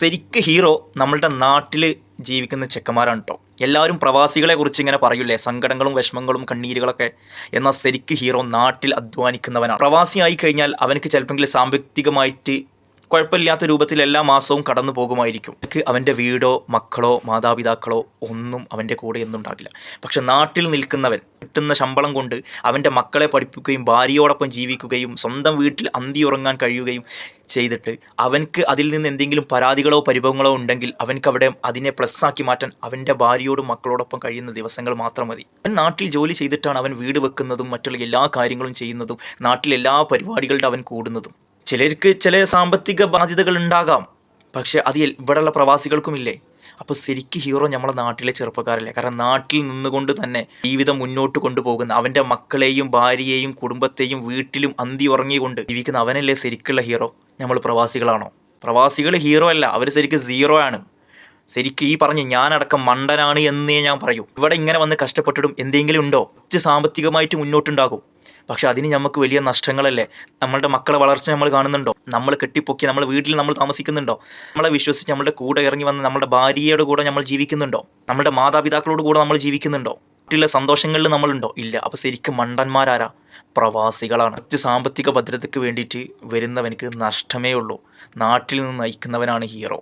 ശരിക്ക് ഹീറോ നമ്മളുടെ നാട്ടിൽ ജീവിക്കുന്ന ചെക്കന്മാരാണ് കേട്ടോ. എല്ലാവരും പ്രവാസികളെ കുറിച്ച് ഇങ്ങനെ പറയൂലേ, സങ്കടങ്ങളും വിഷമങ്ങളും കണ്ണീരുകളൊക്കെ. എന്നാൽ ശരിക്ക് ഹീറോ നാട്ടിൽ അധ്വാനിക്കുന്നവനാണ്. പ്രവാസിയായി കഴിഞ്ഞാൽ അവനക്ക് ചിലപ്പോൾ സാമ്പത്തികമായിട്ട് കുഴപ്പമില്ലാത്ത രൂപത്തിൽ എല്ലാ മാസവും കടന്നു പോകുമായിരിക്കും. അവൻ്റെ വീടോ മക്കളോ മാതാപിതാക്കളോ ഒന്നും അവൻ്റെ കൂടെ ഒന്നും ഉണ്ടാകില്ല. പക്ഷെ നാട്ടിൽ നിൽക്കുന്നവൻ കിട്ടുന്ന ശമ്പളം കൊണ്ട് അവൻ്റെ മക്കളെ പഠിപ്പിക്കുകയും ഭാര്യയോടൊപ്പം ജീവിക്കുകയും സ്വന്തം വീട്ടിൽ അന്തി ഉറങ്ങാൻ കഴിയുകയും ചെയ്തിട്ട് അവൻക്ക് അതിൽ നിന്ന് എന്തെങ്കിലും പരാതികളോ പരിഭവങ്ങളോ ഉണ്ടെങ്കിൽ അവൻക്ക് അവിടെ അതിനെ പ്ലസ്സാക്കി മാറ്റാൻ അവൻ്റെ ഭാര്യയോടും മക്കളോടൊപ്പം കഴിയുന്ന ദിവസങ്ങൾ മാത്രം മതി. അവൻ നാട്ടിൽ ജോലി ചെയ്തിട്ടാണ് അവൻ വീട് വെക്കുന്നതും മറ്റുള്ള എല്ലാ കാര്യങ്ങളും ചെയ്യുന്നതും നാട്ടിലെ എല്ലാ പരിപാടികളുടെ അവൻ കൂടുന്നതും. ചിലർക്ക് ചില സാമ്പത്തിക ബാധ്യതകൾ ഉണ്ടാകാം, പക്ഷെ അത് ഇവിടെയുള്ള പ്രവാസികൾക്കുമില്ലേ. അപ്പോൾ ശരിക്ക് ഹീറോ നമ്മളെ നാട്ടിലെ ചെറുപ്പക്കാരല്ലേ. കാരണം നാട്ടിൽ നിന്നുകൊണ്ട് തന്നെ ജീവിതം മുന്നോട്ട് കൊണ്ടുപോകുന്ന അവൻ്റെ മക്കളെയും ഭാര്യയെയും കുടുംബത്തെയും വീട്ടിലും അന്തി ഉറങ്ങിക്കൊണ്ട് ജീവിക്കുന്ന അവനല്ലേ ശരിക്കുള്ള ഹീറോ. നമ്മൾ പ്രവാസികളാണോ? പ്രവാസികൾ ഹീറോ അല്ല, അവർ ശരിക്കും സീറോ ആണ്. ശരിക്കും ഈ പറഞ്ഞ് ഞാനടക്കം മണ്ടനാണ് എന്നേ ഞാൻ പറയൂ. ഇവിടെ ഇങ്ങനെ വന്ന് കഷ്ടപ്പെട്ടിട്ടും എന്തെങ്കിലും ഉണ്ടോ? സാമ്പത്തികമായിട്ട് മുന്നോട്ടുണ്ടാകും, പക്ഷെ അതിന് നമുക്ക് വലിയ നഷ്ടങ്ങളല്ലേ. നമ്മളുടെ മക്കളെ വളർച്ച നമ്മൾ കാണുന്നുണ്ടോ? നമ്മൾ കെട്ടിപ്പൊക്കി നമ്മൾ വീട്ടിൽ നമ്മൾ താമസിക്കുന്നുണ്ടോ? നമ്മളെ വിശ്വസിച്ച് നമ്മുടെ കൂടെ ഇറങ്ങി വന്ന് നമ്മുടെ ഭാര്യയുടെ കൂടെ നമ്മൾ ജീവിക്കുന്നുണ്ടോ? നമ്മുടെ മാതാപിതാക്കളോട് കൂടെ നമ്മൾ ജീവിക്കുന്നുണ്ടോ? മറ്റുള്ള സന്തോഷങ്ങളിൽ നമ്മളുണ്ടോ? ഇല്ല. അപ്പോൾ ശരിക്കും മണ്ടന്മാരാരാ? പ്രവാസികളാണ്. സാമ്പത്തിക ഭദ്രതയ്ക്ക് വേണ്ടിയിട്ട് വരുന്നവനക്ക് നഷ്ടമേ ഉള്ളൂ. നാട്ടിൽ നിന്ന് നയിക്കുന്നവനാണ് ഹീറോ.